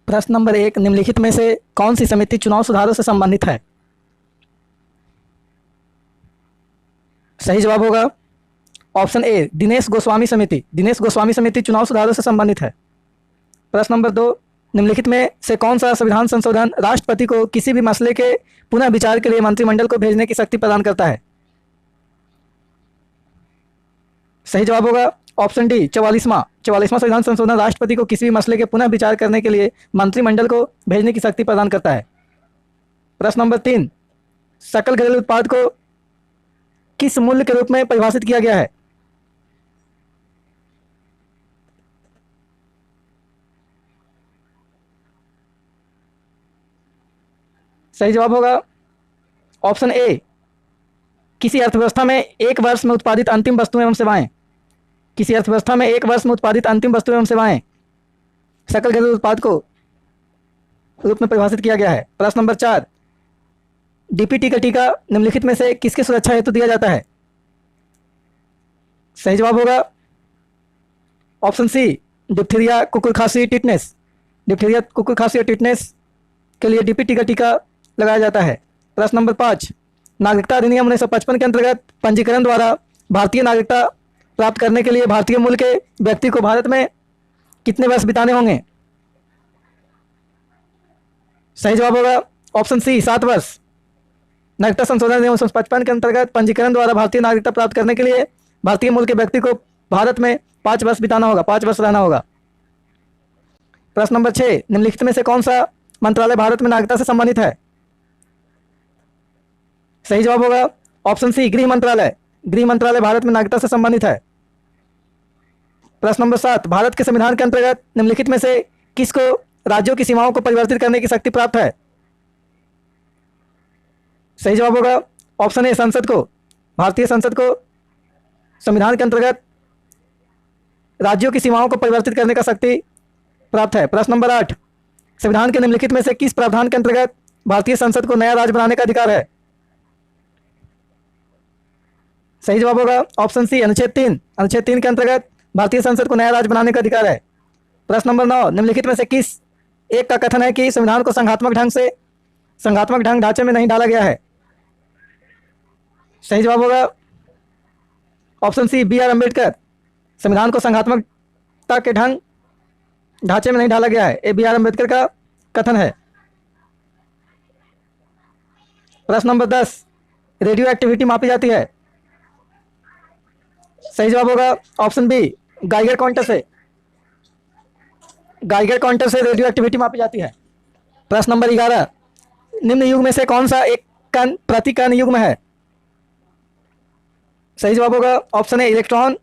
प्रश्न नंबर 1, निम्नलिखित में से कौन सी समिति चुनाव सुधारों से संबंधित है? सही जवाब होगा ऑप्शन ए, दिनेश गोस्वामी समिति। दिनेश गोस्वामी समिति चुनाव सुधारों से संबंधित है। प्रश्न नंबर 2, निम्नलिखित में से कौन सा संविधान संशोधन राष्ट्रपति को किसी भी मसले के पुनः विचार के लिए मंत्रिमंडल को भेजने की शक्ति प्रदान करता है? सही जवाब होगा ऑप्शन डी, 44वां संविधान संशोधन राष्ट्रपति को किसी भी मसले के पुनः विचार करने के लिए मंत्रिमंडल को भेजने की शक्ति प्रदान करता है। प्रश्न नंबर 3, सकल घरेलू उत्पाद को किस मूल्य के रूप में परिभाषित किया गया है? सही जवाब होगा ऑप्शन ए, किसी अर्थव्यवस्था में एक वर्ष में उत्पादित अंतिम वस्तुएं एवं सेवाएं। किसी अर्थव्यवस्था में एक वर्ष में उत्पादित अंतिम वस्तुएं एवं सेवाएं सकल घरेलू उत्पाद को रूप में परिभाषित किया गया है। प्रश्न नंबर 4, डीपीटी का टीका निम्नलिखित में से किसकी सुरक्षा हेतु दिया जाता है? सही जवाब होगा ऑप्शन सी, डिप्थीरिया, कुकुर खांसी, टिटनेस। डिप्थीरिया, कुकुर खांसी और टिटनेस के लिए डीपीटी का टीका लगाया जाता है। प्रश्न नंबर 5, नागरिकता अधिनियम 1955 के अंतर्गत पंजीकरण द्वारा भारतीय नागरिकता प्राप्त करने के लिए भारतीय मूल के व्यक्ति को भारत में कितने वर्ष बिताने होंगे? सही जवाब होगा ऑप्शन सी, 7 वर्ष। नागरिकता संशोधन अधिनियम 1955 के अंतर्गत पंजीकरण द्वारा भारतीय नागरिकता प्राप्त करने के लिए भारतीय मूल के व्यक्ति को भारत में 5 वर्ष बिताना होगा, 5 वर्ष रहना होगा। प्रश्न नंबर 6, निम्नलिखित में से कौन सा मंत्रालय भारत में नागरिकता से संबंधित है? सही जवाब होगा ऑप्शन सी, गृह मंत्रालय। गृह मंत्रालय भारत में नागरिकता से संबंधित है। प्रश्न नंबर 7, भारत के संविधान के अंतर्गत निम्नलिखित में से किसको राज्यों की सीमाओं को परिवर्तित करने की शक्ति प्राप्त है? सही जवाब होगा ऑप्शन ए, संसद को। भारतीय संसद को संविधान के अंतर्गत राज्यों की सीमाओं को परिवर्तित करने का शक्ति प्राप्त है। प्रश्न नंबर 8, संविधान के निम्नलिखित में से किस प्रावधान के अंतर्गत भारतीय संसद को नया राज्य बनाने का अधिकार है? सही जवाब होगा ऑप्शन सी, अनुच्छेद 3। अनुच्छेद 3 के अंतर्गत भारतीय संसद को नया राज्य बनाने का अधिकार है। प्रश्न नंबर 9, निम्नलिखित में से किस एक का कथन है कि संविधान को संघात्मक ढंग ढांचे में नहीं डाला गया है? सही जवाब होगा option C, B R Ambedkar. संविधान को संघात्मकता के ढंग ढांचे में नहीं डाला गया है, ये बी आर अम्बेडकर का कथन है। प्रश्न नंबर 10, रेडियो एक्टिविटी मापी जाती है? सही जवाब होगा ऑप्शन बी, गाइगर काउंटर से। गाइगर काउंटर से रेडियो एक्टिविटी मापी जाती है। प्रश्न नंबर 11, निम्न युग में से कौन सा एक कण प्रति कण युग्म है? सही जवाब होगा ऑप्शन ए, इलेक्ट्रॉन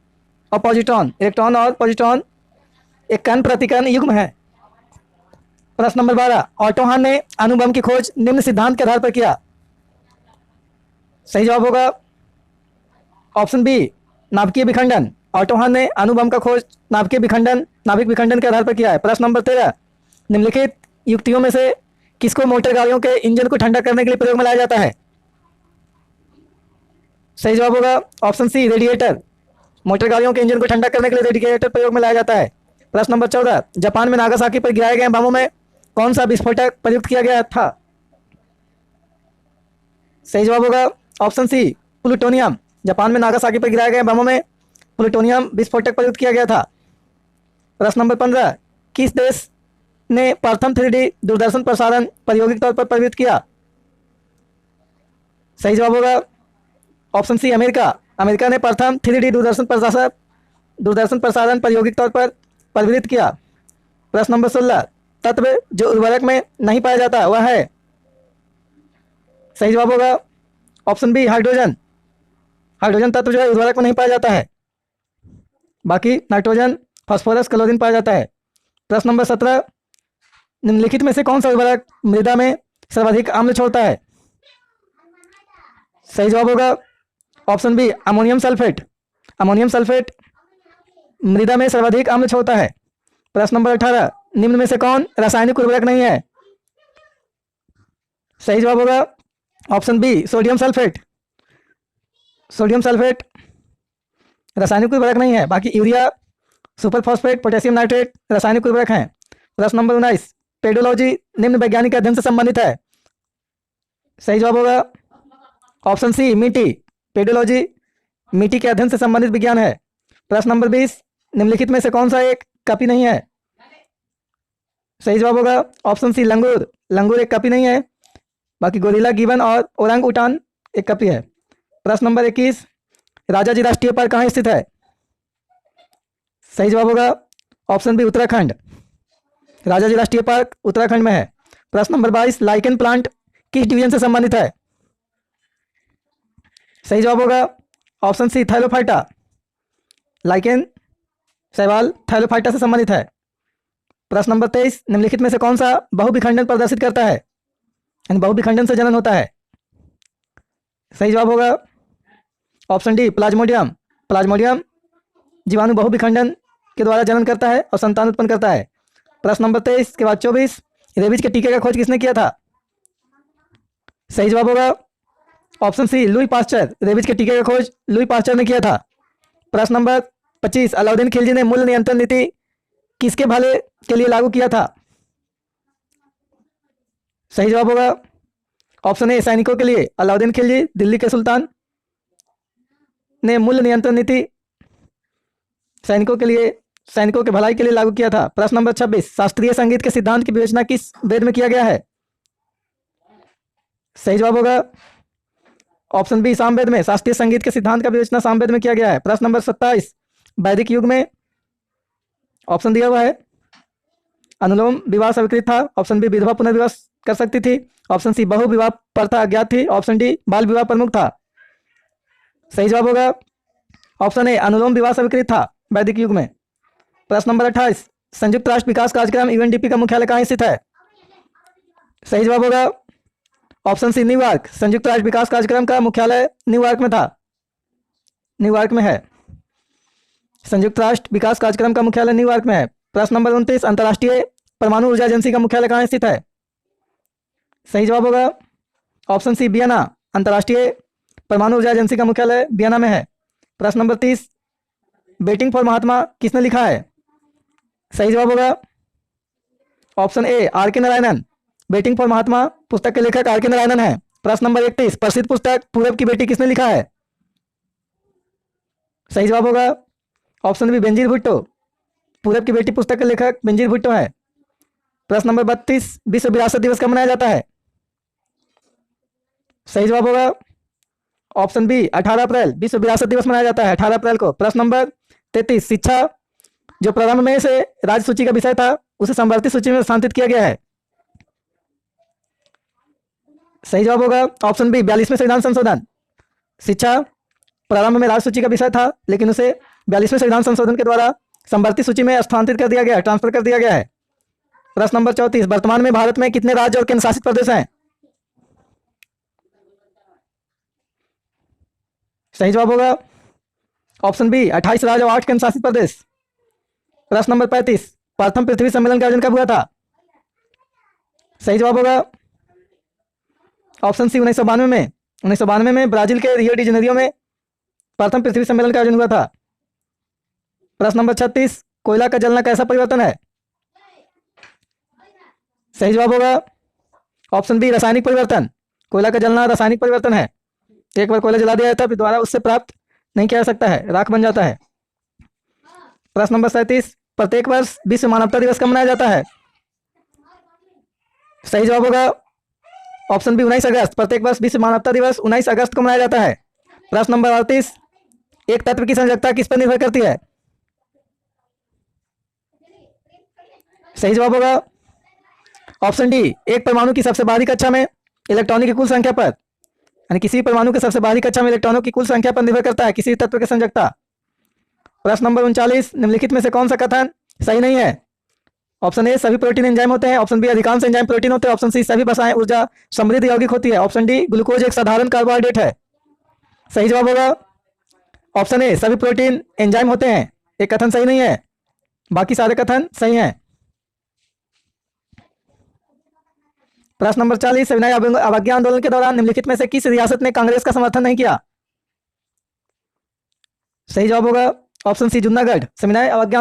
और पॉजिट्रॉन। इलेक्ट्रॉन और पॉजिट्रॉन एक कण प्रति कण युग्म है। प्रश्न नंबर 12, ऑटो हान ने अणुबम की खोज निम्न सिद्धांत के आधार पर किया? सही जवाब होगा ऑप्शन बी, नाभिकीय विखंडन। ऑटो हान ने अणुबम का खोज नाभिक विखंडन के आधार पर किया है। प्रश्न नंबर 13, निम्नलिखित युक्तियों में से किसको मोटर गाड़ियों के इंजन को ठंडा करने के लिए प्रयोग में लाया जाता है? सही जवाब होगा ऑप्शन सी, रेडिएटर। मोटर गाड़ियों के इंजन को ठंडा करने के लिए रेडिएटर प्रयोग में लाया जाता है। प्रश्न नंबर 14, जापान में नागासाकी पर गिराए गए बमों में कौन सा विस्फोटक प्रयुक्त किया गया था? सही जवाब होगा ऑप्शन सी, प्लूटोनियम। जापान में नागासाकी पर गिराए गए बमों में प्लूटोनियम विस्फोटक प्रयुक्त किया गया था। प्रश्न नंबर 15, किस देश ने प्रथम 3D दूरदर्शन प्रसारण प्रायोगिक तौर पर प्रयुक्त किया? सही जवाब होगा ऑप्शन सी, अमेरिका। अमेरिका ने प्रथम 3D दूरदर्शन प्रसारण प्रायोगिक तौर पर प्रयुक्त किया। प्रश्न नंबर 16, तत्व जो उर्वरक में नहीं पाया जाता वह है? सही जवाब होगा ऑप्शन बी, हाइड्रोजन। हाइड्रोजन तत्व जो है उर्वरक में नहीं पाया जाता है, बाकी नाइट्रोजन, फास्फोरस, क्लोरीन पाया जाता है। प्रश्न नंबर 17, निम्नलिखित में से कौन सा उर्वरक मृदा में सर्वाधिक अम्ल छोड़ता है? सही जवाब होगा option B, ammonium sulphate. Ammonium sulphate मृदा में सर्वाधिक अम्ल छोड़ता है। प्रश्न नंबर 18, निम्न में से कौन रासायनिक उर्वरक नहीं है? सही जवाब होगा option B, sodium sulphate. Sodium sulphate रासायनिक उर्वरक नहीं है, बाकी urea, superphosphate, potassium nitrate रासायनिक उर्वरक हैं। प्रश्न नंबर 19, पेडोलॉजी निम्न वैज्ञानिक अध्ययन से संबंधित है? सही जवाब होगा ऑप्शन सी मिट्टी। पेडोलॉजी मिट्टी के अध्ययन से संबंधित विज्ञान है। प्रश्न नंबर 20, निम्नलिखित में से कौन सा एक कॉपी नहीं है? सही जवाब होगा ऑप्शन सी लंगूर। लंगूर एक कॉपी नहीं है, बाकी गोरिल्ला, गिबन और ओरंग उटान एक कॉपी है। प्रश्न नंबर 21, राजाजी राष्ट्रीय पार्क कहाँ स्थित है? सही जवाब होगा ऑप्शन बी उत्तराखंड। राजाजी राष्ट्रीय पार्क उत्तराखंड में है। प्रश्न नंबर 22, लाइकेन प्लांट किस डिवीजन से संबंधित है? सही जवाब होगा ऑप्शन सी थैलोफाइटा। लाइकेन शैवाल थैलोफाइटा से संबंधित है। प्रश्न नंबर 23, निम्नलिखित में से कौन सा बहुविखंडन प्रदर्शित करता है, यानी बहुविखंडन से जनन होता है? सही जवाब होगा ऑप्शन डी प्लाज्मोडियम। प्लाज्मोडियम जीवाणु बहुविखंडन के द्वारा जनन करता है और संतान उत्पन्न करता है। प्रश्न नंबर 23 के बाद 24, रेबीज के टीके का खोज किसने किया था? सही जवाब होगा option C Louis Pasteur. Rabies के टीके का खोज लुई पास्चर ने किया था। प्रश्न नंबर 25, अलाउद्दीन खिलजी ने मूल्य नियंत्रण नीति किसके भले के लिए लागू किया था? सही जवाब होगा ऑप्शन ए सैनिकों के लिए। अलाउद्दीन खिलजी दिल्ली के सुल्तान ने मूल्य नियंत्रण नीति सैनिकों के लिए, सैनिकों के भलाई के लिए लागू किया था। प्रश्न नंबर 26, शास्त्रीय संगीत के सिद्धांत की विवेचना किस वेद में किया गया है? सही जवाब होगा ऑप्शन बी सामवेद में। शास्त्रीय संगीत के सिद्धांत का विवेचना सामवेद में किया गया है। प्रश्न नंबर 27, वैदिक युग में ऑप्शन दिया हुआ है अनुलोम विवाह स्वीकृत था। ऑप्शन बी विधवा पुनर्विवाह कर सकती थी। ऑप्शन सी बहु विवाह प्रथा अज्ञात थी। ऑप्शन डी बाल विवाह प्रमुख था। सही जवाब होगा ऑप्शन ए अनुलोम विवाह स्वीकृत था वैदिक युग में। प्रश्न नंबर 28, संयुक्त राष्ट्र विकास कार्यक्रम यूएनडीपी का मुख्यालय कहाँ स्थित है? सही जवाब होगा ऑप्शन सी न्यूयॉर्क। संयुक्त राष्ट्र विकास कार्यक्रम का मुख्यालय न्यूयॉर्क में था, न्यूयॉर्क में है। संयुक्त राष्ट्र विकास कार्यक्रम का मुख्यालय न्यूयॉर्क में है। प्रश्न नंबर 29, अंतर्राष्ट्रीय परमाणु ऊर्जा एजेंसी का मुख्यालय कहाँ स्थित है? सही जवाब होगा ऑप्शन सी वियना। अंतर्राष्ट्रीय परमाणु ऊर्जा एजेंसी का मुख्यालय वियना में है। प्रश्न नंबर 30, वेटिंग फॉर महात्मा किसने लिखा है? सही जवाब होगा ऑप्शन ए आर के नारायणन। वेटिंग फॉर महात्मा पुस्तक के लेखक आर के नारायणन है। प्रश्न नंबर 31, प्रसिद्ध पुस्तक पूरब की बेटी किसने लिखा है? सही जवाब होगा ऑप्शन बी बेंजीर भुट्टो। पूरब की बेटी पुस्तक के लेखक बेंजीर भुट्टो है। प्रश्न नंबर 32, विश्व विरासत दिवस कब मनाया जाता है? सही जवाब होगा ऑप्शन बी 18 अप्रैल। विश्व विरासत दिवस मनाया जाता है 18 अप्रैल को। प्रश्न नंबर 33, शिक्षा जो प्रारंभ में से राज्य सूची का विषय था उसे संवर्धित सूची में स्थानांतरित किया गया है। सही जवाब होगा ऑप्शन बी 42वें संविधान संशोधन। शिक्षा प्रारंभ में राज्य सूची का विषय था, लेकिन उसे 42वें संविधान संशोधन के द्वारा संवर्धित सूची में स्थानांतरित कर दिया गया है, ट्रांसफर कर दिया गया है। प्रश्न नंबर 34, वर्तमान में भारत में कितने राज्य और केंद्र शासित प्रदेश हैं? सही जवाब होगा ऑप्शन बी 28 राज्य और 8 केंद्र शासित प्रदेश। प्रश्न नंबर 35, प्रथम पृथ्वी सम्मेलन का आयोजन कब हुआ था? सही जवाब होगा ऑप्शन सी 1992 में। 1992 में ब्राजील के रियो डी जेनेरियो में प्रथम पृथ्वी सम्मेलन का आयोजन हुआ था। प्रश्न नंबर 36, कोयला का जलना कैसा परिवर्तन है? सही जवाब होगा ऑप्शन बी रासायनिक परिवर्तन। कोयला का जलना रासायनिक परिवर्तन है। एक बार कोयला जला दिया जाता है फिर दोबारा उससे प्राप्त नहीं किया जा सकता है, राख बन जाता है। प्रश्न नंबर 37, प्रत्येक वर्ष विश्व मानवता दिवस कब मनाया जाता है? सही जवाब होगा ऑप्शन बी 19 अगस्त। प्रत्येक वर्ष विश्व मानवता दिवस 19 अगस्त को मनाया जाता है। प्रश्न नंबर 38, एक तत्व की संयोजकता किस पर निर्भर करती है? सही जवाब होगा ऑप्शन डी, एक परमाणु की सबसे बाहरी कक्षा में इलेक्ट्रॉनों की कुल संख्या पर, यानी किसी परमाणु के सबसे बाहरी कक्षा में इलेक्ट्रॉनों की कुल संख्या पर निर्भर करता है किसी तत्व की संयोजकता। प्रश्न नंबर 39, निम्नलिखित में से कौन सा कथन सही नहीं है? ऑप्शन ए सभी प्रोटीन एंजाइम होते हैं। ऑप्शन बी अधिकांश एंजाइम प्रोटीन होते हैं। ऑप्शन सी सभी वसाएं ऊर्जा समृद्ध यौगिक होती है। ऑप्शन डी ग्लूकोज एक साधारण कार्बोहाइड्रेट है। सही जवाब होगा ऑप्शन ए सभी प्रोटीन एंजाइम होते हैं। एक कथन सही नहीं है, बाकी सारे कथन सही हैं। प्रश्न नंबर 40, सविनय अवज्ञा आंदोलन के दौरान निम्नलिखित में से किस रियासत ने कांग्रेस का समर्थन नहीं किया? सही जवाब होगा ऑप्शन सी जूनागढ़। सविनय अवज्ञा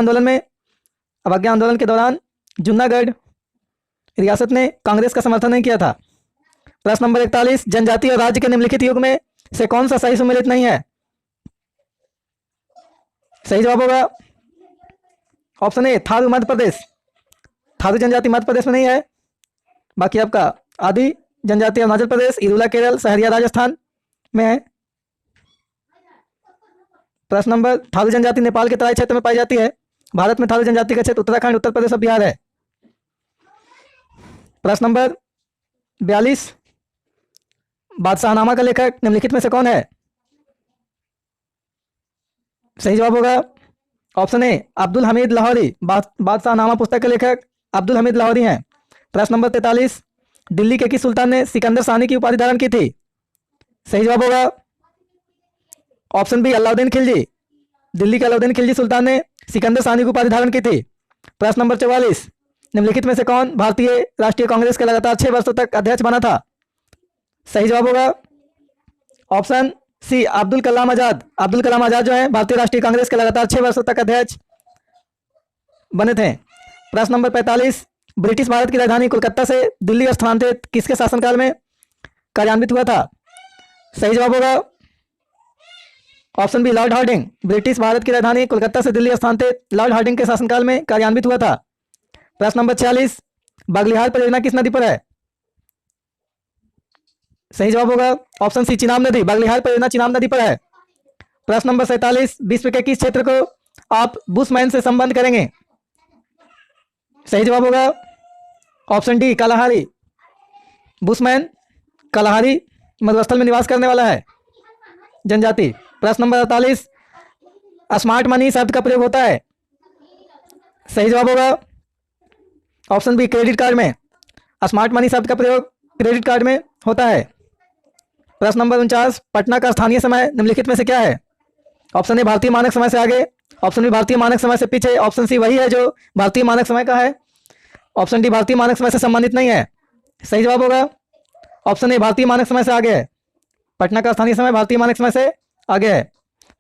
आंदोलन के दौरान जूनागढ़ रियासत ने कांग्रेस का समर्थन नहीं किया था। प्रश्न नंबर 41, जनजाति और राज्य के निम्नलिखित युग में से कौन सा सही सुमेलित नहीं है? सही जवाब होगा ऑप्शन ए थारू मध्य प्रदेश। थारू जनजाति मध्य प्रदेश में नहीं है। बाकी आपका आदि जनजाति अरुणाचल प्रदेश, इरुला केरल, सहरिया राजस्थान में है। प्रश्न नंबर, थारू जनजाति नेपाल के तराई क्षेत्र में पाई जाती है। भारत में थारू जनजाति का क्षेत्र उत्तराखंड, उत्तर प्रदेश और बिहार है। प्रश्न नंबर 42, बादशाहनामा का लेखक निम्नलिखित में से कौन है? सही जवाब होगा ऑप्शन ए अब्दुल हमीद लाहौरी। बादशाहनामा पुस्तक के लेखक अब्दुल हमीद लाहौरी हैं। प्रश्न नंबर 43, दिल्ली के किस सुल्तान ने सिकंदर सानी की उपाधि धारण की थी? सही जवाब होगा ऑप्शन बी अलाउद्दीन खिलजी। दिल्ली के अलाउद्दीन खिलजी सुल्तान ने सिकंदर सानी की उपाधि धारण की थी। प्रश्न नंबर 44, निम्नलिखित में से कौन भारतीय राष्ट्रीय कांग्रेस के लगातार 6 वर्षों तक अध्यक्ष बना था? सही जवाब होगा ऑप्शन सी अब्दुल कलाम आजाद। अब्दुल कलाम आजाद जो है भारतीय राष्ट्रीय कांग्रेस के लगातार 6 वर्षों तक अध्यक्ष बने थे। प्रश्न नंबर 45, ब्रिटिश भारत की राजधानी कोलकाता से दिल्ली स्थानांतरित किसके शासनकाल में कार्यान्वित हुआ था? सही जवाब होगा option B Lord Hardinge. British Bharat की राजधानी कोलकाता से दिल्ली स्थानांतरित लॉर्ड हार्डिंग के शासनकाल में कार्यान्वित हुआ था। प्रश्न नंबर 46, बागलिहार परियोजना किस नदी पर है? सही जवाब होगा ऑप्शन सी चिनाब नदी। बागलिहार परियोजना चिनाब नदी पर है। प्रश्न नंबर 47, विश्व के किस क्षेत्र को आप बुशमैन से संबंध करेंगे? सही जवाब होगा option D Kalahari. Bushman Kalahari मरुस्थल में निवास करने वाला है जनजाति। प्रश्न नंबर 48, स्मार्ट मनी शब्द का प्रयोग होता है? सही जवाब होगा ऑप्शन बी क्रेडिट कार्ड में। स्मार्ट मनी शब्द का प्रयोग क्रेडिट कार्ड में होता है। प्रश्न नंबर 49, पटना का स्थानीय समय निम्नलिखित में से क्या है? ऑप्शन ए भारतीय मानक समय से आगे, ऑप्शन बी भारतीय मानक समय से पीछे, ऑप्शन सी वही है जो भारतीय मानक समय का है, ऑप्शन डी भारतीय मानक समय से संबंधित नहीं है। सही जवाब होगा ऑप्शन ए भारतीय मानक समय से आगे है। पटना का स्थानीय समय भारतीय मानक समय से आगे है।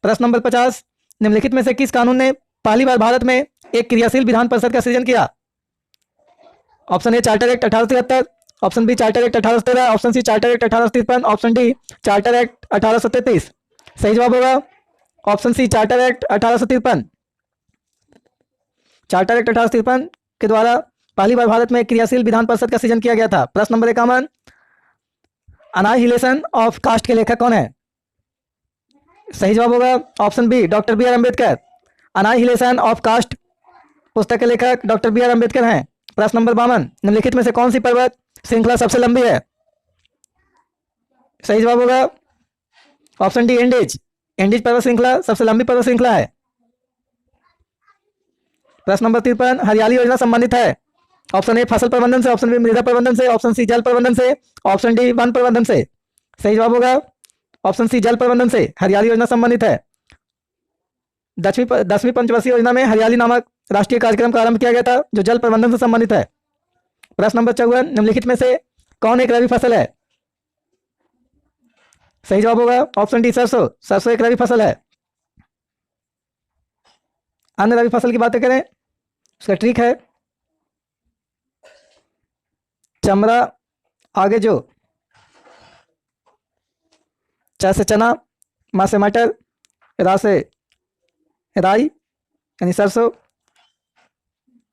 प्रश्न नंबर 50, निम्नलिखित में से किस कानून ने पहली बार भारत में एक क्रियाशील विधान परिषद का सृजन किया? Option A charter act 1873, option B charter act 1817, option C charter act 1853, option D charter act 1833। सही जवाब होगा option C charter act 1853। Charter act 1853 के द्वारा पहली बार भारत में क्रियाशील विधान परिषद का सृजन किया गया था। प्रश्न नंबर 51, अनाहिलेशन ऑफ कास्ट के लेखक कौन है? सही जवाब होगा option B doctor B R Ambedkar. Annihilation of caste पुस्तक के लेखक डॉक्टर बी आर अम्बेडकर हैं। प्रश्न नंबर 52, निम्नलिखित में से कौन सी पर्वत श्रृंखला सबसे लंबी है? सही जवाब होगा ऑप्शन डी एंडीज। एंडीज पर्वत श्रृंखला सबसे लंबी पर्वत श्रृंखला है। प्रश्न नंबर 53, हरियाली योजना संबंधित है? ऑप्शन ए फसल प्रबंधन से, ऑप्शन बी मृदा प्रबंधन से, ऑप्शन सी जल प्रबंधन से, ऑप्शन डी वन प्रबंधन से। सही जवाब होगा ऑप्शन सी जल प्रबंधन से हरियाली योजना संबंधित है। 10वीं पंचवर्षीय योजना में हरियाली नामक राष्ट्रीय कार्यक्रम का आरंभ किया गया था जो जल प्रबंधन से संबंधित है। प्रश्न नंबर 54, निम्नलिखित में से कौन एक रबी फसल है? सही जवाब होगा ऑप्शन डी सरसों। सरसों एक रबी फसल है। अन्य रबी फसल की बातें करें उसका ट्रिक है चमड़ा आगे जो, च से चना, मा से मटर, रा से राई यानी सरसों,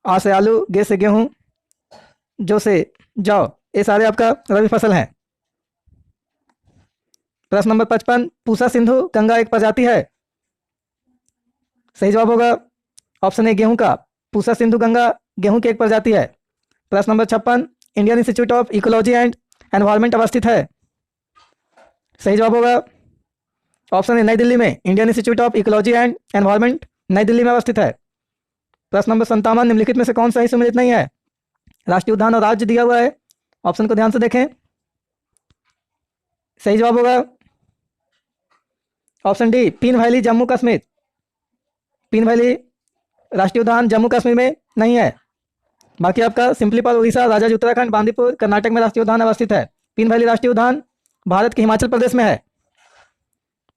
आ से आलू, गे से गेहूं, जो से जौ, ये सारे आपका रबी फसल हैं। प्रश्न नंबर 55, पूसा सिंधु गंगा एक प्रजाति है? सही जवाब होगा ऑप्शन ए गेहूं का। पूसा सिंधु गंगा गेहूं की एक प्रजाति है। प्रश्न number 56, Indian institute of ecology and environment अवस्थित है? सही जवाब होगा ऑप्शन ए नई दिल्ली में। Indian institute of ecology and environment नई दिल्ली में अवस्थित है। प्रश्न नंबर 57, निम्नलिखित में से कौन सा ही सम्मिलित नहीं है? राष्ट्रीय उद्यान और राज्य दिया हुआ है, ऑप्शन को ध्यान से देखें। सही जवाब होगा ऑप्शन डी पीन वैली जम्मू कश्मीर। पीन वैली राष्ट्रीय उद्यान जम्मू कश्मीर में नहीं है। बाकी आपका सिंपलीपाल उड़ीसा, राजाजी उत्तराखंड, बांदीपुर कर्नाटक में राष्ट्रीय उद्यान अवस्थित है। पीन वैली राष्ट्रीय उद्यान भारत के हिमाचल प्रदेश में है।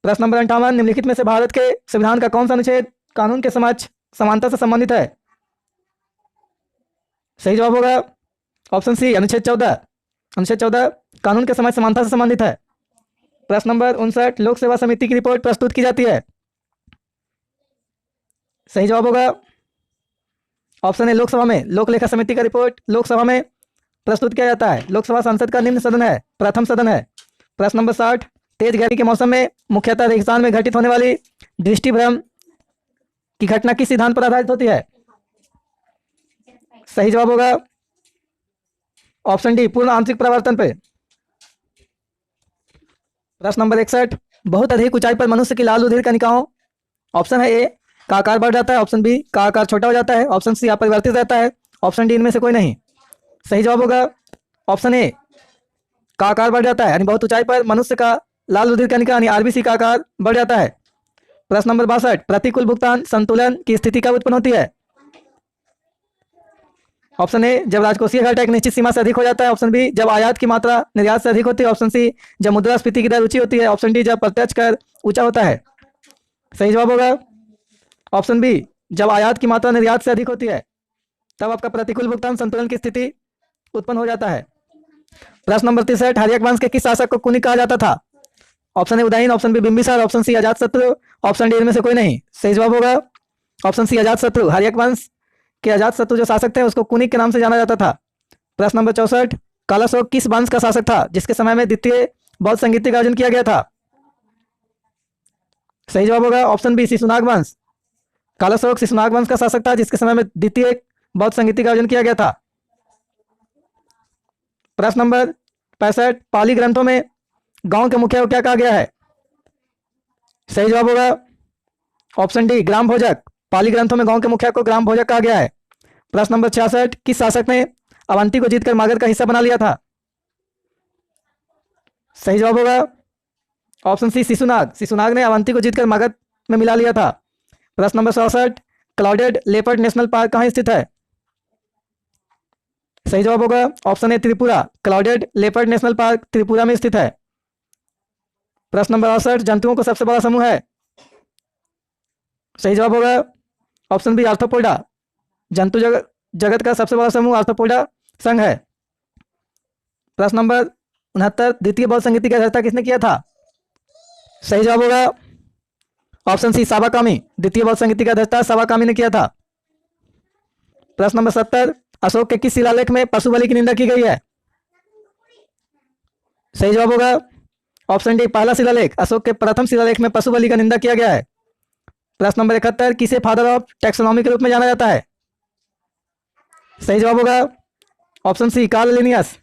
प्रश्न नंबर 58, निम्नलिखित में से भारत के संविधान का कौन सा अनुच्छेद कानून के समक्ष समानता से संबंधित है? सही जवाब होगा ऑप्शन सी अनुच्छेद 14। अनुच्छेद 14 कानून के समय समानता से संबंधित है। प्रश्न नंबर 59 लोक सेवा समिति की रिपोर्ट प्रस्तुत की जाती है। सही जवाब होगा ऑप्शन है लोकसभा में। लोक लेखा समिति का रिपोर्ट लोकसभा में प्रस्तुत किया जाता है। लोकसभा संसद का निम्न सदन है, प्रथम सदन है। प्रश्न नंबर 60 तेज गर्मी के मौसम में मुख्यतः रेगिस्तान में घटित होने वाली दृष्टिभ्रम की घटना किस सिद्धांत पर आधारित होती है? सही जवाब होगा ऑप्शन डी पूर्ण आंतरिक परावर्तन पे। प्रश्न नंबर 61 बहुत अधिक ऊंचाई पर मनुष्य की लाल रुधिर कणिकाओं ऑप्शन है ए का आकार बढ़ जाता है, ऑप्शन बी का आकार छोटा हो जाता है, ऑप्शन सी अपरिवर्तित रहता है, ऑप्शन डी इनमें से कोई नहीं। सही जवाब होगा ऑप्शन ए का आकार बढ़ जाता है, यानी बहुत ऊंचाई पर मनुष्य का लाल रुधिर कणिका यानी आरबीसी का आकार बढ़ जाता है। प्रश्न नंबर 62 प्रतिकूल भुगतान संतुलन की स्थिति कब उत्पन्न होती है? ऑप्शन ए जब राजकोषीय घाटा एक निश्चित सीमा से अधिक हो जाता है, ऑप्शन बी जब आयात की मात्रा निर्यात से अधिक होती है, ऑप्शन सी जब मुद्रास्फीति की दर ऊंची होती है, ऑप्शन डी जब प्रत्यक्ष कर ऊंचा होता है। सही जवाब होगा ऑप्शन बी जब आयात की मात्रा निर्यात से अधिक होती है तब आपका प्रतिकूल भुगतान संतुलन की स्थिति उत्पन्न हो जाता है। प्रश्न नंबर 63 हर्यक वंश के किस शासक को कुनिक कहा जाता था? Option A Udayan, option B Bimbisara, option C Ajatashatru, option D इनमें से कोई नहीं। सही जवाब होगा ऑप्शन सी अजातशत्रु। हर्यक वंश के अजातशत्रु जो शासक थे उसको कुनिक के नाम से जाना जाता था। प्रश्न नंबर 64 कालाशोक किस वंश का शासक था जिसके समय में द्वितीय बौद्ध संगीति का आयोजन किया गया था? सही जवाब होगा ऑप्शन बी शिशुनाग वंश। कालाशोक शिशुनाग वंश का शासक था जिसके समय में द्वितीय बौद्ध संगीति का आयोजन किया गया था। प्रश्न नंबर 65 पाली ग्रंथों में गांव के मुखिया को क्या कहा गया है? सही जवाब होगा ऑप्शन डी ग्राम भोजक। पाली ग्रंथों में गांव के मुखिया को ग्राम भोजक कहा गया है। प्रश्न नंबर 66 किस शासक ने अवंती को जीतकर मगध का हिस्सा बना लिया था? सही जवाब होगा ऑप्शन सी शिशुनाग। शिशुनाग ने अवंती को जीतकर मगध में मिला लिया था। प्रश्न number 67 clouded leopard national park कहां स्थित है? सही जवाब होगा option A Tripura. Clouded leopard national park Tripura में स्थित है। प्रश्न नंबर 68 जंतुओं का सबसे बड़ा समूह है? सही जवाब होगा ऑप्शन बी आर्थ्रोपोडा। जंतु जगत का सबसे बड़ा समूह आर्थ्रोपोडा संघ है। प्रश्न नंबर 69 द्वितीय बौद्ध संगीति का रचना किसने किया था? सही जवाब होगा ऑप्शन सी सावाकामी। द्वितीय बौद्ध संगीति का रचना सावाकामी ने किया था। प्रश्न नंबर 70 अशोक के किस शिलालेख में पशु बलि की निंदा की गई है? सही जवाब होगा ऑप्शन डी पहला शिलालेख। अशोक के प्रथम शिलालेख में पशु बलि का निंदा किया गया है। प्रश्न नंबर 71 किसे फादर ऑफ टैक्सोनॉमी के रूप में जाना जाता है? सही जवाब होगा option C Carl Linnaeus.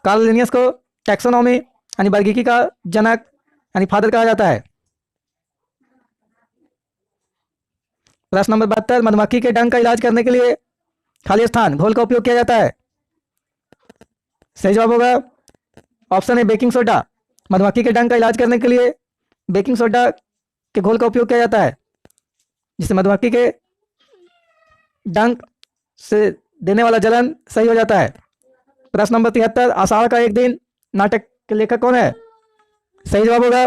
Carl Linnaeus को टैक्सोनॉमी यानी वर्गीकी का जनक यानी फादर कहा जाता है। प्रश्न नंबर 72 मधुमक्खी के डंक का इलाज करने के लिए खाली स्थान घोल का उपयोग किया जाता है? सही जवाब होगा ऑप्शन है बेकिंग सोडा। मधुमक्खी के डंक का इलाज करने के लिए बेकिंग सोडा के घोल का उपयोग किया जाता है जिससे मधुमक्खी के डंक से देने वाला जलन सही हो जाता है। प्रश्न नंबर 73 आषाढ़ का एक दिन नाटक के लेखक कौन है? सही जवाब होगा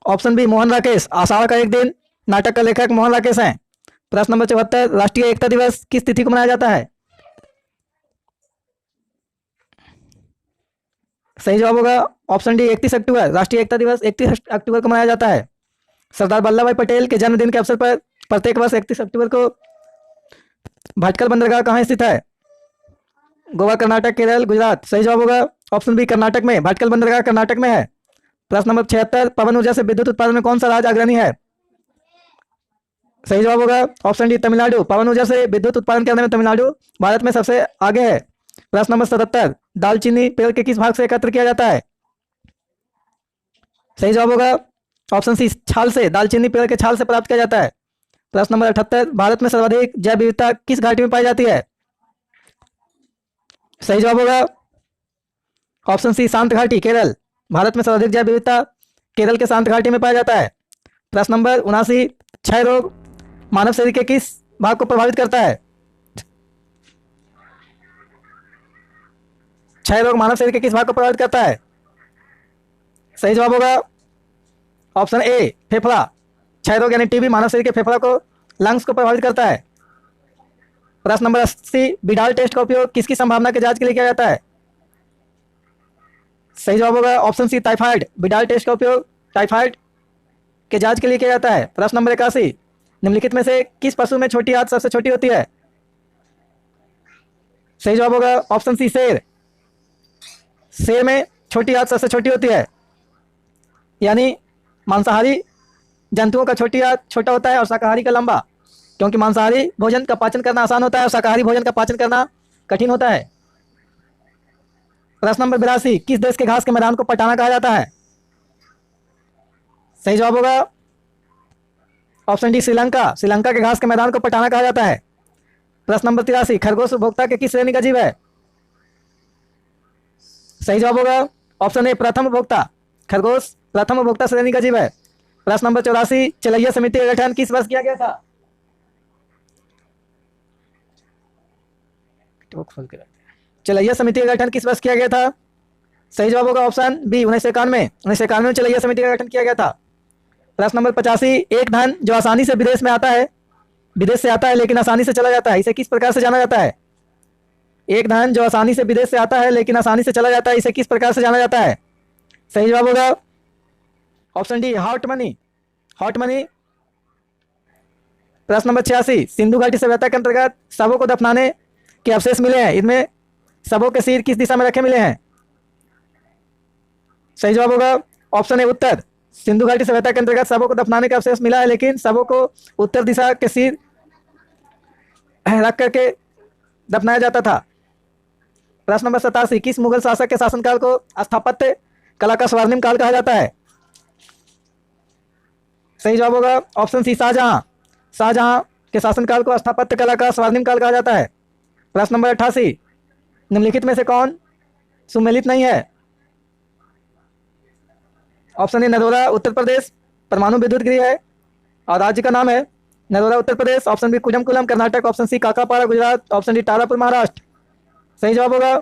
ऑप्शन बी मोहन राकेश। आषाढ़ का एक दिन नाटक का लेखक मोहन राकेश हैं। प्रश्न नंबर 74 राष्ट्रीय एकता दिवस किस तिथि को मनाया जाता है? सही जवाब होगा ऑप्शन डी 31 अक्टूबर। राष्ट्रीय एकता दिवस 31 अक्टूबर को मनाया जाता है। सरदार वल्लभ भाई पटेल के जन्मदिन के अवसर पर प्रत्येक वर्ष 31 अक्टूबर को भटकल बंदरगाह कहाँ स्थित है? गोवा, कर्नाटक, केरल, गुजरात। सही जवाब होगा ऑप्शन बी कर्नाटक में। भटकल बंदरगाह कर्नाटक में है। प्रश्न नंबर 76 पवन ऊर्जा से विद्युत उत्पादन में कौन सा राज्य अग्रणी है? सही जवाब होगा ऑप्शन डी तमिलनाडु। पवन ऊर्जा से विद्युत उत्पादन करने में तमिलनाडु भारत में सबसे आगे है। प्रश्न नंबर 77 दालचीनी पेड़ के किस भाग से एकत्र किया जाता है? सही जवाब होगा ऑप्शन सी छाल से। दालचीनी पेड़ के छाल से प्राप्त किया जाता है। प्रश्न नंबर 78 भारत में सर्वाधिक जैव विविधता किस घाटी में पाई जाती है? सही जवाब होगा ऑप्शन सी शांत घाटी, केरल। भारत में सर्वाधिक जैव विविधता केरल के शांत घाटी में पाया जाता है। प्रश्न नंबर 79 क्षय रोग मानव शरीर के किस भाग को प्रभावित करता है? क्षय रोग मानव शरीर के किस भाग को प्रभावित करता है? सही जवाब होगा ऑप्शन ए फेफड़ा। क्षय रोग यानी टीबी मानव शरीर के फेफड़ा को लंग्स को प्रभावित करता है। प्रश्न नंबर 80, बिडाल टेस्ट का उपयोग किसकी संभावना के जांच के लिए किया जाता है? सही जवाब होगा option C, typhoid. Widal test का उपयोग टाइफाइड के जांच के लिए किया जाता है। प्रश्न नंबर 81, निम्नलिखित में से किस पशु में छोटी आंत सबसे छोटी होती है? सही जवाब होगा ऑप्शन सी, शेर। शेर में छोटी आंत सबसे छोटी होती है। यानी मांसाहारी जंतुओं का छोटी आंत छोटा होता है और शाकाहारी का लंबा, क्योंकि मांसाहारी भोजन का पाचन करना आसान होता है और शाकाहारी भोजन का पाचन करना कठिन होता है। प्रश्न नंबर 82, किस देश के घास के मैदान को पटाना कहा जाता है? सही जवाब होगा ऑप्शन डी, श्रीलंका। श्रीलंका के घास के मैदान को पटाना कहा जाता है। प्रश्न नंबर 83, खरगोश उपभोक्ता के किस श्रेणी का जीव है? सही जवाब होगा ऑप्शन ए, प्रथम उपभोक्ता। खरगोश प्रथम उपभोक्ता श्रेणी का जीव है। प्रश्न नंबर 84, चलैया समिति का गठन किस वर्ष किया गया था? चलैया समिति का गठन किस वर्ष किया गया था? सही जवाब होगा ऑप्शन बी, 1991। 1991 में चलैया समिति का गठन किया गया था। प्रश्न नंबर 85, एक धन जो आसानी से विदेश में आता है, विदेश से आता है लेकिन आसानी से चला जाता है, इसे किस प्रकार से जाना जाता है? एक धन जो आसानी से विदेश से आता है लेकिन आसानी से चला जाता है, इसे किस प्रकार से जाना जाता है? सही जवाब होगा option D, hot money. Hot money. प्रश्न नंबर 86, सिंधु घाटी सभ्यता के अंतर्गत शवों को दफनाने के अवशेष मिले हैं, इनमें शवों के सिर किस दिशा में रखे मिले हैं? सही जवाब होगा ऑप्शन ए, उत्तर। सिंधु घाटी सभ्यता के अंतर्गत शवों को दफनाने का अवशेष मिला है, लेकिन शवों को उत्तर दिशा के सिर रख करके दफनाया जाता था। प्रश्न नंबर 87, किस मुगल शासक के शासनकाल को स्थापत्य कला का स्वर्णिम काल कहा जाता है? सही जवाब होगा ऑप्शन सी, शाहजहां। शाहजहां के शासनकाल को स्थापत्य कला का स्वर्णिम काल कहा जाता है। प्रश्न नंबर 88, निम्नलिखित में से कौन सुमेलित नहीं है? ऑप्शन ए, नरोरा उत्तर प्रदेश परमाणु विद्युत गृह है और राज्य का नाम है Narora Uttar Pradesh. Option B, Kudankulam Karnataka. Option C, Kakapada Gujarat. Option D, Tarapur Maharashtra. सही जवाब होगा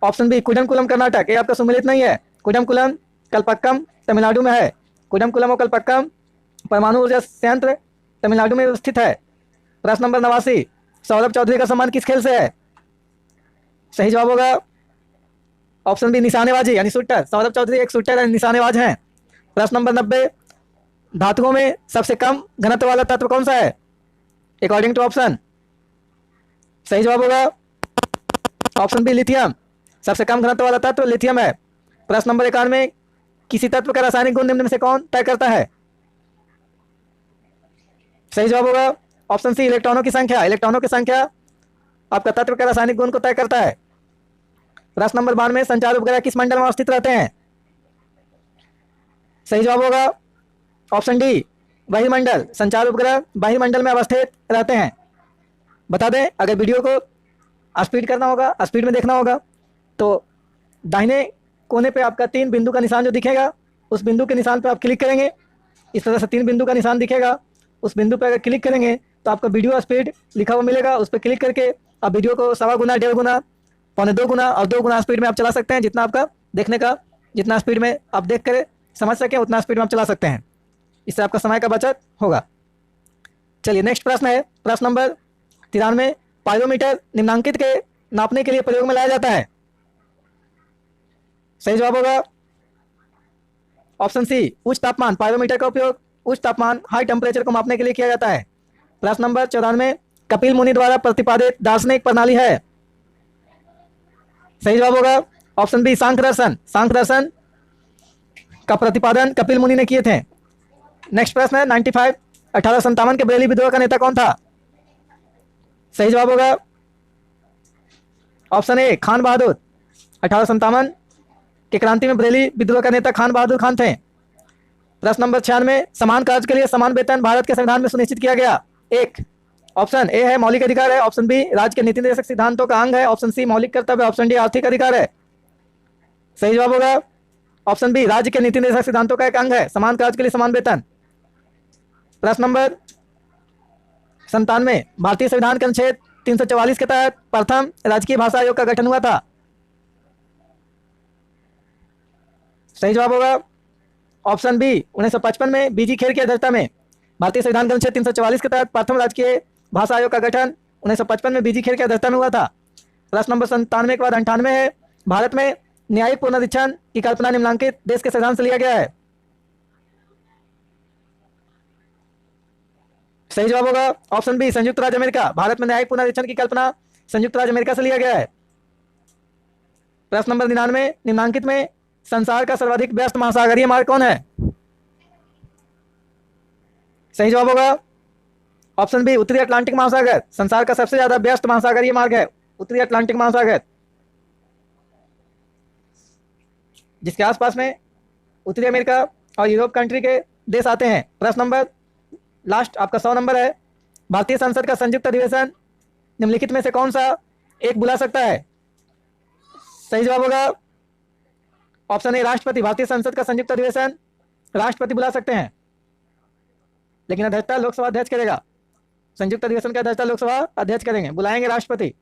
ऑप्शन बी, कुडमकुलम कर्नाटक। ये आपका सुमेलित नहीं है। कुडमकुलम कलपक्कम तमिलनाडु में है। कुडमकुलम और कलपक्कम परमाणु ऊर्जा संयंत्र तमिलनाडु में स्थित है। प्रश्न नंबर 89, सौरभ चौधरी का सम्मान किस खेल से है? सही जवाब होगा ऑप्शन बी, निशानेबाजी यानी शूटर। सौरभ चौधरी एक शूटर यानी निशानेबाज हैं। प्रश्न नंबर 90, धातुओं में सबसे कम घनत्व वाला तत्व कौन सा है अकॉर्डिंग टू ऑप्शन? सही जवाब होगा ऑप्शन बी, लिथियम। सबसे कम घनत्व वाला तत्व लिथियम है। प्रश्न नंबर 91, किसी तत्व का रासायनिक गुण निम्न में से कौन तय करता है? सही जवाब होगा ऑप्शन सी, इलेक्ट्रॉनों की संख्या। इलेक्ट्रॉनों की संख्या आपका तत्व के रासायनिक गुण को तय करता है। प्रश्न नंबर 92, संचार उपग्रह किस मंडल में अवस्थित रहते हैं? सही जवाब होगा ऑप्शन डी, बहिर्मंडल। संचार उपग्रह बहिर्मंडल में अवस्थित रहते हैं। बता दें, अगर वीडियो को स्पीड करना होगा, स्पीड में देखना होगा, तो दाहिने कोने पे आपका 3 बिंदु का निशान जो दिखेगा, उस बिंदु के निशान पे आप क्लिक करेंगे। इस तरह से 3 बिंदु का निशान दिखेगा, उस बिंदु पे अगर क्लिक करेंगे तो आपका वीडियो स्पीड लिखा हुआ मिलेगा। उस पर क्लिक करके आप वीडियो को 1.25 गुना, 1.5 गुना, 1.25 गुना और 2 गुना स्पीड में आप चला सकते हैं। जितना आपका देखने का, जितना स्पीड में आप देख कर समझ सकें, उतना स्पीड में आप चला सकते हैं। इससे आपका समय का बचत होगा। चलिए नेक्स्ट प्रश्न है प्रश्न नंबर 93, पायरोमीटर निम्नांकित के नापने के लिए प्रयोग में लाया जाता है। सही जवाब होगा ऑप्शन सी, उच्च तापमान। पायरोमीटर का उपयोग उच्च तापमान, हाई टेम्परेचर को मापने के लिए किया जाता है। प्रश्न नंबर 94, कपिल मुनि द्वारा प्रतिपादित दार्शनिक प्रणाली है। सही जवाब होगा ऑप्शन बी, सांख्य दर्शन। सांख्य दर्शन का प्रतिपादन कपिल मुनि ने किए थे। नेक्स्ट प्रश्न है 95, 1857 के बरेली विद्रोह का नेता कौन था? सही जवाब होगा ऑप्शन ए, खान बहादुर। 1857 के क्रांति में बरेली विद्रोह का नेता खान बहादुर खान थे। प्रश्न नंबर 96, समान कार्य के लिए समान वेतन भारत के संविधान में सुनिश्चित किया गया। एक ऑप्शन ए है मौलिक अधिकार है। ऑप्शन बी, राज्य के नीति निर्देशक सिद्धांतों का अंग है। ऑप्शन सी, मौलिक कर्तव्य। ऑप्शन डी, आर्थिक अधिकार है। सही जवाब होगा ऑप्शन बी, राज्य के नीति निर्देशक सिद्धांतों का एक अंग है समान कार्य के लिए समान वेतन। प्रश्न नंबर 97, भारतीय संविधान के अनुच्छेद 344 के तहत प्रथम राजकीय भाषा आयोग का गठन हुआ था। सही जवाब होगा ऑप्शन बी, 1955 में बीजी खेर की अध्यक्षता में भारतीय संविधान के अनुच्छेद 344 के तहत प्रथम राजकीय भाषा आयोग का गठन 1955 में बीजी खेल की अध्यक्षता में हुआ था। प्रश्न नंबर 97 के बाद 98 है। भारत में न्यायिक पुनरीक्षण की कल्पना निम्नलिखित देश के संविधान से लिया गया है। सही जवाब होगा ऑप्शन बी संयुक्त राज्य अमेरिका। भारत में न्यायिक पुनरीक्षण की कल्पना संयुक्त राज्य अमेरिका से लिया गया है। प्रश्न नंबर 99 निम्नलिखित में संसार का सर्वाधिक व्यस्त महासागरीय मार्ग कौन है? सही जवाब होगा ऑप्शन बी उत्तरी अटलांटिक महासागर। संसार का सबसे ज्यादा व्यस्त महासागरीय मार्ग है उत्तरी अटलांटिक महासागर, जिसके आसपास में उत्तरी अमेरिका और यूरोप कंट्री के देश आते हैं। प्रश्न नंबर लास्ट आपका 100 नंबर है। भारतीय संसद का संयुक्त अधिवेशन निम्नलिखित में से कौन सा एक बुला सकता है? सही जवाब होगा ऑप्शन ए राष्ट्रपति। भारतीय संसद का संयुक्त अधिवेशन राष्ट्रपति बुला सकते हैं, लेकिन अध्यक्षता लोकसभा अध्यक्ष करेगा। संयुक्त अधिवेशन का अध्यक्षता लोकसभा अध्यक्ष करेंगे, बुलाएंगे राष्ट्रपति।